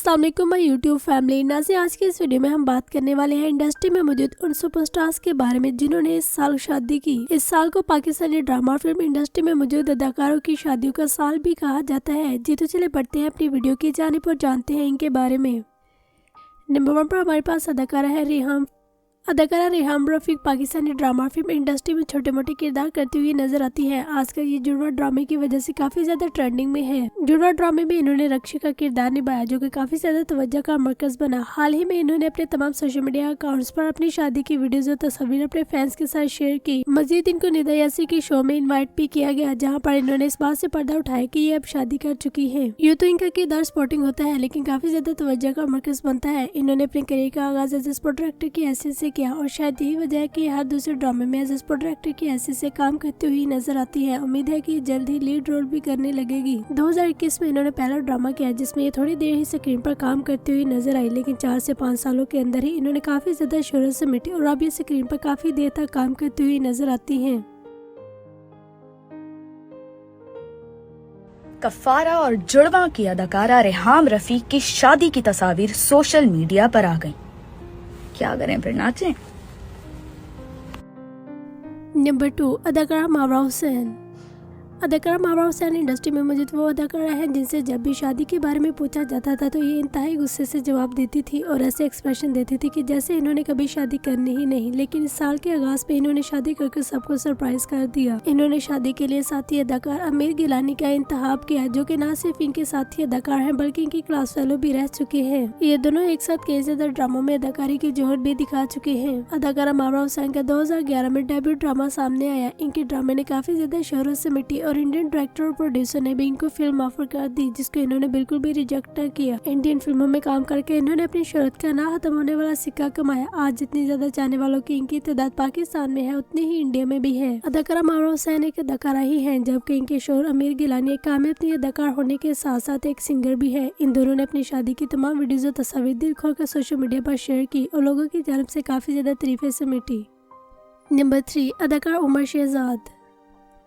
अस्सलाम वालेकुम my YouTube family. नाज़रीन, आज की इस वीडियो में हम बात करने वाले हैं इंडस्ट्री में मौजूद उन सुपरस्टार्स के बारे में जिन्होंने इस साल शादी की। इस साल को पाकिस्तानी ड्रामा और फिल्म इंडस्ट्री में मौजूद अदाकारों की शादियों का साल भी कहा जाता है। जी तो चले बढ़ते हैं अपनी वीडियो की जानिब और जानते हैं इनके बारे में। नंबर 1 पर हमारे पास अदाकारा है रेहाम। अदाकारा Reham Rafiq Pakistani drama film industry में छोटे मोटे किरदार करती हुई नजर आती है। आजकल ये जुड़वा ड्रामे की वजह से काफी ज्यादा ट्रेंडिंग में है। जुड़वा ड्रामे में इन्होंने रक्षी का किरदार निभाया जो कि काफी ज्यादा तवज्जो का मरकज बना। हाल ही में इन्होंने अपने तमाम सोशल मीडिया अकाउंट्स पर अपनी शादी की वीडियोज और तस्वीर अपने फैंस के साथ शेयर की। मजीद इनको निदा यासी के शो में इन्वाइट भी किया गया, जहाँ पर इन्होंने इस बात से पर्दा उठाया कि ये अब शादी कर चुकी है। यूँ तो इनका किरदार स्पोर्टिंग होता है लेकिन काफी ज्यादा तवज्जो का मरकज बनता है। इन्होंने अपने करियर का आगाज एज स्पोर्टर एक्टर की हैसियत से किया और शायद यही वजह है कि हर दूसरे ड्रामे में एज स्पोर्टर एक्टर की हैसियत से काम करती हुई नजर आती है। उम्मीद है कि जल्द ही लीड रोल भी करने लगेगी। 2021 में इन्होंने पहला ड्रामा किया जिसमें ये थोड़ी देर ही स्क्रीन पर काम करती हुई नजर आई, लेकिन 4 से 5 सालों के अंदर ही इन्होंने काफी ज्यादा शोहरत समेटी और अब ये स्क्रीन पर काफी देर तक काम करती हुई नजर आती हैं। कफारा और जुड़वा की अदाकारा रेहाम रफीक की शादी की तस्वीर सोशल मीडिया पर आ गई। क्या करें, फिर नाचें। नंबर 2 अदाकारा मावरा हुसैन। अदाकारा मावरा हुसैन इंडस्ट्री में मौजूद वो अदाकारा है जिनसे जब भी शादी के बारे में पूछा जाता था तो ये इंतहाई गुस्से से जवाब देती थी और ऐसे एक्सप्रेशन देती थी कि जैसे इन्होंने कभी शादी करनी ही नहीं। लेकिन इस साल के आगाज में इन्होंने शादी करके सबको सरप्राइज कर दिया। इन्होंने शादी के लिए साथी अदाकार आमिर गिलानी का इंतखाब किया जो कि न सिर्फ इनके साथी अदाकार हैं बल्कि इनकी क्लास फेलो भी रह चुके हैं। ये दोनों एक साथ कई ज्यादा ड्रामों में अदाकारी की जोहर भी दिखा चुके हैं। अदाकारा मावरा हुसैन का 2011 में डेब्यू ड्रामा सामने आया। इनके ड्रामे ने काफी ज्यादा शोहरत समेटी और इंडियन डायरेक्टर और प्रोड्यूसर ने भी इनको फिल्म ऑफर कर दी जिसको इन्होंने बिल्कुल भी रिजेक्ट न किया। इंडियन फिल्मों में काम करके इन्होंने अपनी शोहरत का ना खत्म होने वाला सिक्का कमाया। आज जितनी ज्यादा चाहने वालों की इनकी तादाद पाकिस्तान में है उतनी ही इंडिया में भी है। अदाकारा मावरा हुसैन एक अदाकारा ही है जबकि इनके शोहर आमिर गिलानी एक कामयाब अदाकार होने के साथ साथ एक सिंगर भी है। इन दोनों ने अपनी शादी की तमाम वीडियोज और तस्वीर दिल खोल कर सोशल मीडिया पर शेयर की और लोगों की जानिब से काफी ज्यादा तारीफें समेटी। नंबर 3 अदाकार उमर शहजाद।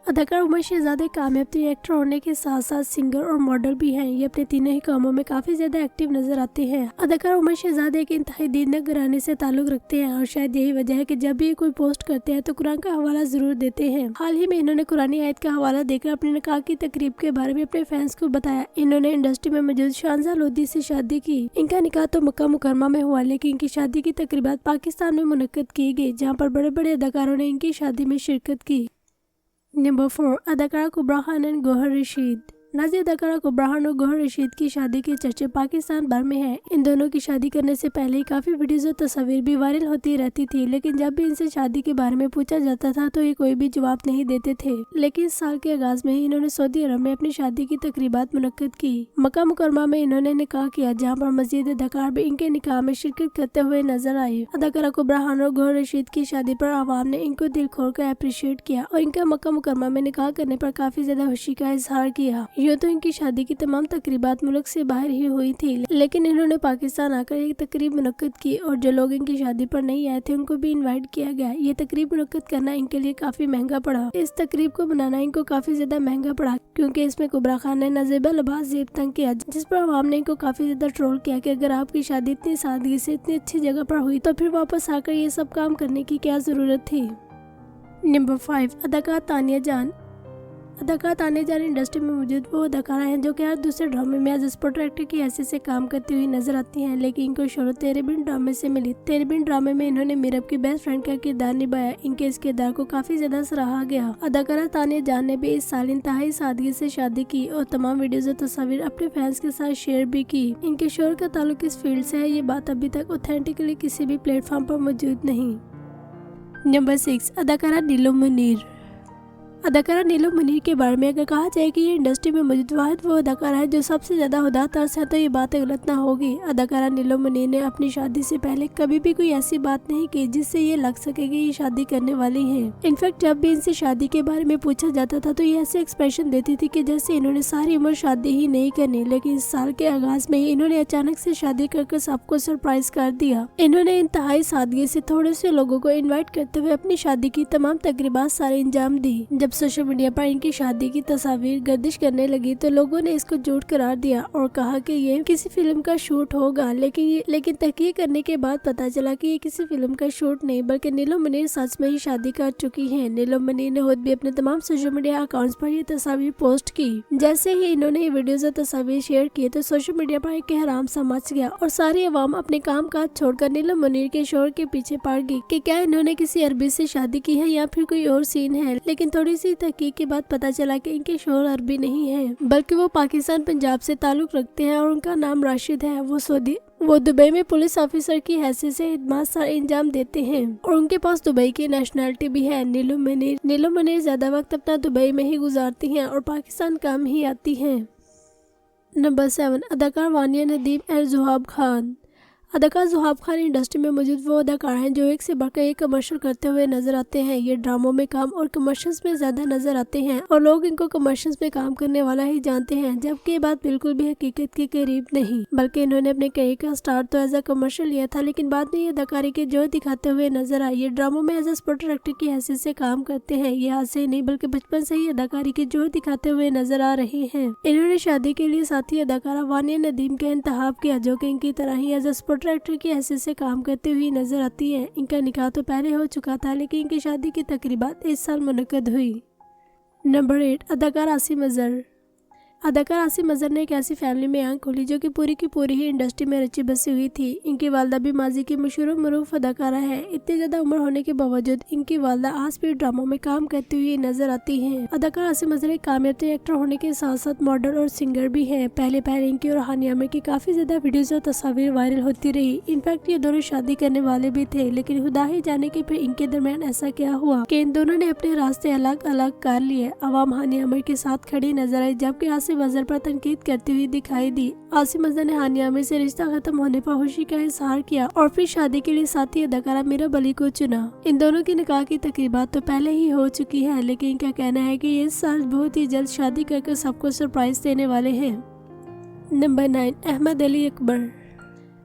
अदाकार उमर शहजाद एक कामयाब एक्टर होने के साथ साथ सिंगर और मॉडल भी हैं। ये अपने तीनों ही कामों में काफी ज्यादा एक्टिव नजर आते हैं। अदाकार उमर शहजाद एक इंतहाई दीनदार घराने से ताल्लुक रखते हैं और शायद यही वजह है कि जब भी कोई पोस्ट करते हैं तो कुरान का हवाला जरूर देते हैं। हाल ही में इन्होंने कुरानी आयत का हवाला देकर अपने निकाह की तकरीब के बारे में अपने फैंस को बताया। इन्होंने इंडस्ट्री में मौजूद शानजा लोधी से शादी की। इनका निकाह तो मक्का मुकरमा में हुआ लेकिन इनकी शादी की तकरीबात पाकिस्तान में मुनक्कद की गई जहाँ पर बड़े बड़े अदाकारों ने इनकी शादी में शिरकत की। नंबर 4 अदाकारा कुबरा खान एंड गौहर रशीद। नाज़रीन, अदाकारा कुबरा खान और गौहर रशीद की शादी के चर्चे पाकिस्तान भर में हैं। इन दोनों की शादी करने से पहले ही काफी वीडियोज और तस्वीर भी वायरल होती रहती थी, लेकिन जब भी इनसे शादी के बारे में पूछा जाता था तो ये कोई भी जवाब नहीं देते थे। लेकिन इस साल के आगाज में ही इन्होंने सऊदी अरब में अपनी शादी की तकरीबात मुनक्कद की। मक्का मुकरमा में इन्होंने निकाह किया जहाँ पर मजीद अदाकार भी इनके निकाह में शिरकत करते हुए नजर आए। अदाकारा कुबरा खान और गौहर रशीद की शादी पर आवाम ने इनको दिल खोल कर अप्रिशिएट किया और इनका मक्का मुकरमा में निकाह करने पर काफी ज्यादा खुशी का इजहार किया। यूँ तो इनकी शादी की तमाम तकरीबात मुल्क से बाहर ही हुई थी लेकिन इन्होंने पाकिस्तान आकर एक तकरीब मुनक्कद की और जो लोग इनकी शादी पर नहीं आए थे उनको भी इनवाइट किया गया। ये तकरीब मुनक्कद करना इनके लिए काफी महंगा पड़ा। इस तकरीब को बनाना इनको काफी ज्यादा महंगा पड़ा क्योंकि इसमें कुबरा खान ने नजीबा लिबास जेब तंग किया जिस पर आवाम ने इनको काफी ज्यादा ट्रोल किया कि अगर आपकी शादी इतनी सादगी से इतनी अच्छी जगह पर हुई तो फिर वापस आकर ये सब काम करने की क्या जरूरत थी। नंबर 5 अदाकार तानिया जान। अदाकार तानिया जान इंडस्ट्री में मौजूद वो अदाकारा हैं जो कि हर दूसरे ड्रामे में एज स्पोर्टर एक्टर की हैसियत से काम करती हुई नजर आती हैं, लेकिन इनको शोहरत तेरे बिन ड्रामे से मिली। तेरे बिन ड्रामे में इन्होंने मीरब की बेस्ट फ्रेंड का किरदार निभाया। इनके इस किरदार को काफी ज्यादा सराहा गया। अदाकारा तानिया जान ने भी इस साल इंतहाई सादगी से शादी की और तमाम वीडियोज और तस्वीर अपने फैंस के साथ शेयर भी की। इनके शोहर का ताल्लुक इस फील्ड से है, ये बात अभी तक ऑथेंटिकली किसी भी प्लेटफॉर्म पर मौजूद नहीं। नंबर 6 अदाकारा नीलू मुनीर। अदाकारा नीलू मुनीर के बारे में अगर कहा जाए कि ये इंडस्ट्री में मौजूद वाहिद वो अदाकारा है जो सबसे ज्यादा हुदा तर्स है तो ये बात गलत ना होगी। अदाकारा नीलू मुनीर ने अपनी शादी से पहले कभी भी कोई ऐसी बात नहीं की जिससे ये लग सके कि ये शादी करने वाली हैं। इनफैक्ट जब भी इनसे शादी के बारे में पूछा जाता था तो ये ऐसे एक्सप्रेशन देती थी कि जैसे इन्होंने सारी उम्र शादी ही नहीं करनी, लेकिन इस साल के आगाज में ही इन्होंने अचानक से शादी करके सबको सरप्राइज कर दिया। इन्होंने इंतहाई सादगी से थोड़े से लोगों को इन्वाइट करते हुए अपनी शादी की तमाम तकरीबात सारे अंजाम दी। जब सोशल मीडिया पर इनकी शादी की तस्वीर गर्दिश करने लगी तो लोगों ने इसको झूठ करार दिया और कहा कि ये किसी फिल्म का शूट होगा, लेकिन तहकीक करने के बाद पता चला कि ये किसी फिल्म का शूट नहीं बल्कि नीलम मुनीर सच में ही शादी कर चुकी हैं। नीलम मुनीर ने खुद भी अपने तमाम सोशल मीडिया अकाउंट्स पर ये तस्वीर पोस्ट की। जैसे ही इन्होंने ये वीडियोस और तस्वीर शेयर की तो सोशल मीडिया पर एक हराम सा मच गया और सारी अवाम अपने काम काज छोड़कर नीलम मुनीर के शोहर के पीछे पड़ गई कि क्या इन्होंने किसी अरबी से शादी की है या फिर कोई और सीन है। लेकिन थोड़ी सी तहकीक के बाद पता चला कि इनके शोहर अरबी नहीं है बल्कि वो पाकिस्तान पंजाब से ताल्लुक रखते हैं और उनका नाम राशिद है। वो दुबई में पुलिस ऑफिसर की हैसियत से खिदमत सारे अंजाम देते हैं और उनके पास दुबई की नेशनलिटी भी है। नीलम मुनीर ज्यादा वक्त अपना दुबई में ही गुजारती हैं और पाकिस्तान कम ही आती हैं। नंबर 7, अदाकार वानिया नदीम और ज़ुहाब खान। अदाकार ज़ुहाब खान इंडस्ट्री में मौजूद वो अदाकार हैं जो एक से बढ़कर एक कमर्शियल करते हुए नजर आते हैं। ये ड्रामों में काम और कमर्शियल्स में ज्यादा नजर आते हैं और लोग इनको कमर्शियल्स में काम करने वाला ही जानते हैं, जबकि ये बात बिल्कुल भी हकीकत के करीब नहीं। बल्कि इन्होंने अपने करियर का स्टार्ट तो एज अ कमर्शियल लिया था, लेकिन बाद में ये अदाकारी के जोर दिखाते हुए नजर आए। ये ड्रामों में एज अ सपोर्टर एक्टर की हैसियत से काम करते हैं। ये आज से ही नहीं बल्कि बचपन से ही अदाकारी के जोर दिखाते हुए नजर आ रहे हैं। इन्होंने शादी के लिए साथी अदाकारा वानिया नदीम का इंतखाब किया जो कि इनकी तरह ही एज अ सपोर्टर एक्टर की हैसियत से काम करती हुई नजर आती है। इनका निकाह तो पहले हो चुका था लेकिन इनकी शादी की तकरीबात इस साल मुनक्कद हुई। नंबर 8, अदाकार आसिम अजहर। अदाकार आसिम अजहर ने एक ऐसी फैमिली में आंख खोली जो कि पूरी की पूरी ही इंडस्ट्री में रची बसी हुई थी। इनकी वालदा भी माजी की मशहूर मरूफ अदाकारा है। इतनी ज्यादा उम्र होने के बावजूद इनकी वालदा आज भी ड्रामों में काम करती हुई नजर आती हैं। अदाकार आसिम अजहर एक कामयाब एक्टर होने के साथ साथ मॉडल और सिंगर भी है। पहले इनकी और हानिया आमिर की काफी ज्यादा वीडियोज और तस्वीर वायरल होती रही। इनफैक्ट ये दोनों शादी करने वाले भी थे, लेकिन खुदा ही जाने के फिर इनके दरमियान ऐसा क्या हुआ कि इन दोनों ने अपने रास्ते अलग अलग कर लिए। अवाम हानिया आमिर के साथ खड़ी नजर आई जबकि आसिम अजहर पर तनकीद करती हुई दिखाई दी। आसिम अजहर ने हानिया आमिर से रिश्ता खत्म होने पर खुशी का इजहार किया और फिर शादी के लिए साथी अदाकारा मीरा बली को चुना। इन दोनों की निकाह की तकरीबात तो पहले ही हो चुकी है, लेकिन इनका कहना है कि ये इस साल बहुत ही जल्द शादी करके सबको सरप्राइज देने वाले हैं। नंबर 9, अहमद अली अकबर।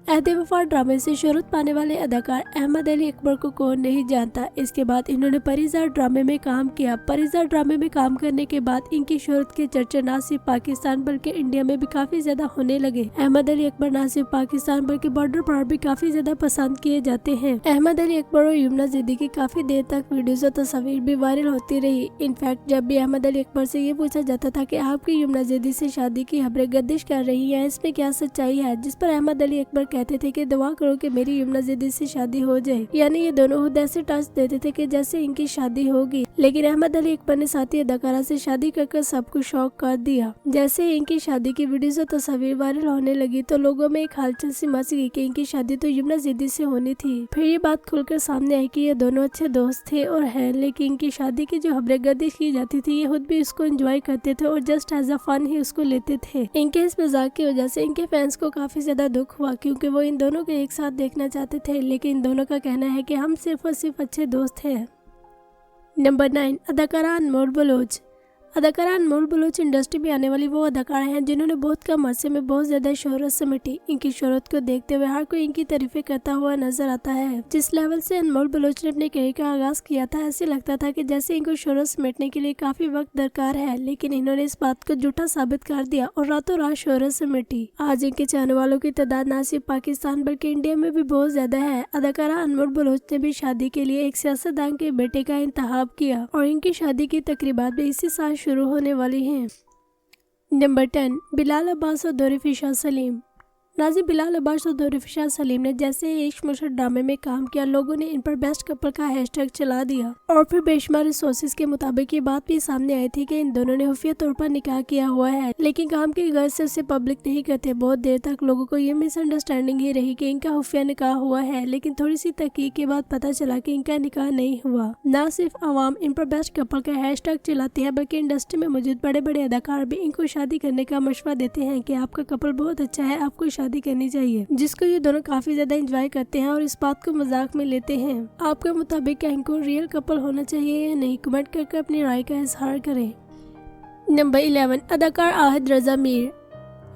अहदे वफा ड्रामे से शोहरत पाने वाले अदाकार अहमद अली अकबर को कौन नहीं जानता। इसके बाद इन्होंने परिजार ड्रामे में काम किया। परिजार ड्रामे में काम करने के बाद इनकी शोहरत के चर्चे न सिर्फ पाकिस्तान बल्कि इंडिया में भी काफी ज्यादा होने लगे। अहमद अली अकबर न सिर्फ पाकिस्तान बल्कि बॉर्डर पर भी काफी ज्यादा पसंद किए जाते हैं। अहमद अली अकबर और यमुना ज़ैदी की काफी देर तक वीडियोज और तस्वीर भी वायरल होती रही। इनफैक्ट जब भी अहमद अली अकबर से ये पूछा जाता था कि आपकी यमुना ज़ैदी से शादी की खबरें गर्दिश कर रही है, इसमें क्या सच्चाई है, जिस पर अहमद अली अकबर कहते थे कि दुआ करो कि मेरी यमुना ज़ैदी से शादी हो जाए। यानी ये दोनों खुद ऐसे टच देते थे कि जैसे इनकी शादी होगी। लेकिन अहमद अली अकबर ने साथी अदाकारा से शादी कर सबको शौक कर दिया। जैसे ही इनकी शादी की वीडियोस और तस्वीर वायरल होने लगी तो लोगों में एक हलचल सी मच गई कि इनकी शादी तो यमुना ज़ैदी से होनी थी। फिर ये बात खुलकर सामने आई कि ये दोनों अच्छे दोस्त थे और हैं, लेकिन इनकी शादी की जो खबरें गर्दिश की जाती थी ये खुद भी इसको एंजॉय करते थे और जस्ट एज अ फन ही उसको लेते थे। इनके इस मजाक की वजह से इनके फैंस को काफी ज्यादा दुख हुआ क्योंकि वो इन दोनों को एक साथ देखना चाहते थे, लेकिन इन दोनों का कहना है कि हम सिर्फ और सिर्फ अच्छे दोस्त हैं। नंबर 9, अदाकारा अनमोल बलोच। अदाकारा अनमोल बलोच इंडस्ट्री में आने वाली वो अदाकारा हैं जिन्होंने बहुत कम अरसे में बहुत ज्यादा शोहरत समेटी। इनकी शोहरत को देखते हुए हर कोई इनकी तारीफें करता हुआ नजर आता है। जिस लेवल से अनमोल बलोच ने अपने करियर का आगाज किया था ऐसे लगता था कि जैसे इनको शोहरत समेटने के लिए काफी वक्त दरकार है, लेकिन इन्होंने इस बात को झूठा साबित कर दिया और रातों रात शोहरत समेटी। आज इनके चाहने वालों की तादाद न सिर्फ पाकिस्तान बल्कि इंडिया में भी बहुत ज्यादा है। अदाकारा अनमोल बलोच ने भी शादी के लिए एक सियासतदान के बेटे का इंतखाब किया और इनकी शादी की तकरीबात भी इसी साल शुरू होने वाली हैं। नंबर 10, बिलाल अब्बास और दौरिफिशा सलीम। नाज़िम बिलाल अब्बास और दौरिफिशा सलीम ने जैसे इश्क मुशर ड्रामे में काम किया, लोगों ने इन पर बेस्ट कपल का हैशटैग चला दिया और फिर बेशुमार रिसोर्सेज के मुताबिक ये बात भी सामने आई थी कि इन दोनों ने खुफिया तौर पर निकाह किया हुआ है, लेकिन काम की गर्ज से उसे पब्लिक नहीं करते। बहुत देर तक लोगों को ये मिसअंडरस्टैंडिंग ही रही कि इनका खुफिया निकाह हुआ है, लेकिन थोड़ी सी तहकीक के बाद पता चला कि इनका निकाह नहीं हुआ। न सिर्फ आवाम इन पर बेस्ट कपल का हैशटैग चलाती है बल्कि इंडस्ट्री में मौजूद बड़े बड़े अदाकार भी इनको शादी करने का मशवरा देते हैं कि आपका कपल बहुत अच्छा है, आपको शादी करनी चाहिए, जिसको ये दोनों काफी ज्यादा एंजॉय करते हैं और इस बात को मजाक में लेते हैं। आपके मुताबिक क्या इनको रियल कपल होना चाहिए या नहीं, कमेंट करके अपनी राय का इजहार करें। नंबर 11, अदाकार आहद रजा मीर।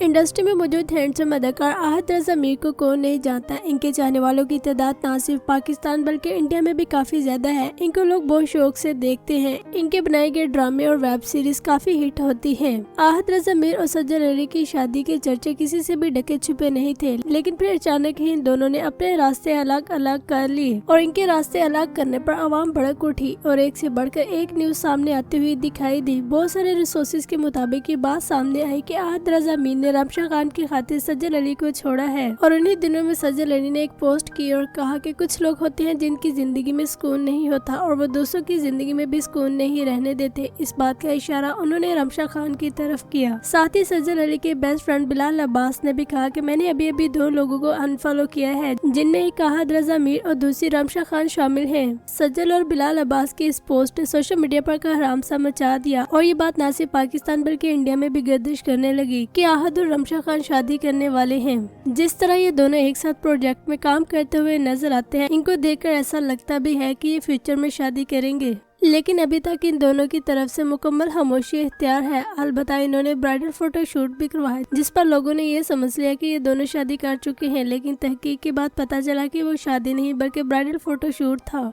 इंडस्ट्री में मौजूद हैंडसम अदाकार आहद रज़ा मीर को कौन नहीं जानता। इनके चाहने वालों की तादाद न सिर्फ पाकिस्तान बल्कि इंडिया में भी काफी ज्यादा है। इनको लोग बहुत शौक से देखते हैं। इनके बनाए गए ड्रामे और वेब सीरीज काफी हिट होती हैं। आहद रज़ा मीर और सज्जल अली की शादी के चर्चे किसी से भी ढके छुपे नहीं थे, लेकिन फिर अचानक ही इन दोनों ने अपने रास्ते अलग अलग कर लिए और इनके रास्ते अलग करने पर आवाम भड़क उठी और एक से बढ़कर एक न्यूज सामने आती हुई दिखाई दी। बहुत सारे रिसोर्सेज के मुताबिक ये बात सामने आई कि आहद रज़ा मीर ने रमशा खान की खातिर सज्जल अली को छोड़ा है और उन्हीं दिनों में सज्जल अली ने एक पोस्ट की और कहा कि कुछ लोग होते हैं जिनकी जिंदगी में सुकून नहीं होता और वो दूसरों की जिंदगी में भी सुकून नहीं रहने देते। इस बात का इशारा उन्होंने रमशा खान की तरफ किया। साथ ही सज्जल अली के बेस्ट फ्रेंड बिलाल अब्बास ने भी कहा कि मैंने अभी अभी 2 लोगों को अनफॉलो किया है, जिनमें एक आहद रज़ा मीर और दूसरी रमशा खान शामिल है। सज्जल और बिलाल अब्बास की इस पोस्ट ने सोशल मीडिया पर कहराम सा मचा दिया और ये बात न सिर्फ पाकिस्तान बल्कि इंडिया में भी गर्दिश करने लगी कि आहद और रमशा खान शादी करने वाले हैं। जिस तरह ये दोनों एक साथ प्रोजेक्ट में काम करते हुए नजर आते हैं, इनको देखकर ऐसा लगता भी है कि ये फ्यूचर में शादी करेंगे, लेकिन अभी तक इन दोनों की तरफ से मुकम्मल खामोशी इख्तियार है। अलबत्ता इन्होंने ब्राइडल फोटो शूट भी करवाया, जिस पर लोगों ने ये समझ लिया कि ये दोनों शादी कर चुके हैं, लेकिन तहकीक के बाद पता चला कि वो शादी नहीं बल्कि ब्राइडल फोटो शूट था।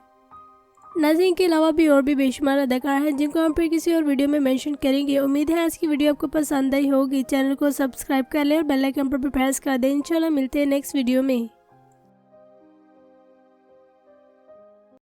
नाज़रीन के अलावा भी और भी बेशुमार अदाकार हैं जिनको हम फिर किसी और वीडियो में मेंशन करेंगे। उम्मीद है आज की वीडियो आपको पसंद आई होगी। चैनल को सब्सक्राइब कर लें और बेल आइकन पर प्रेस कर दें। इंशाल्लाह मिलते हैं नेक्स्ट वीडियो में।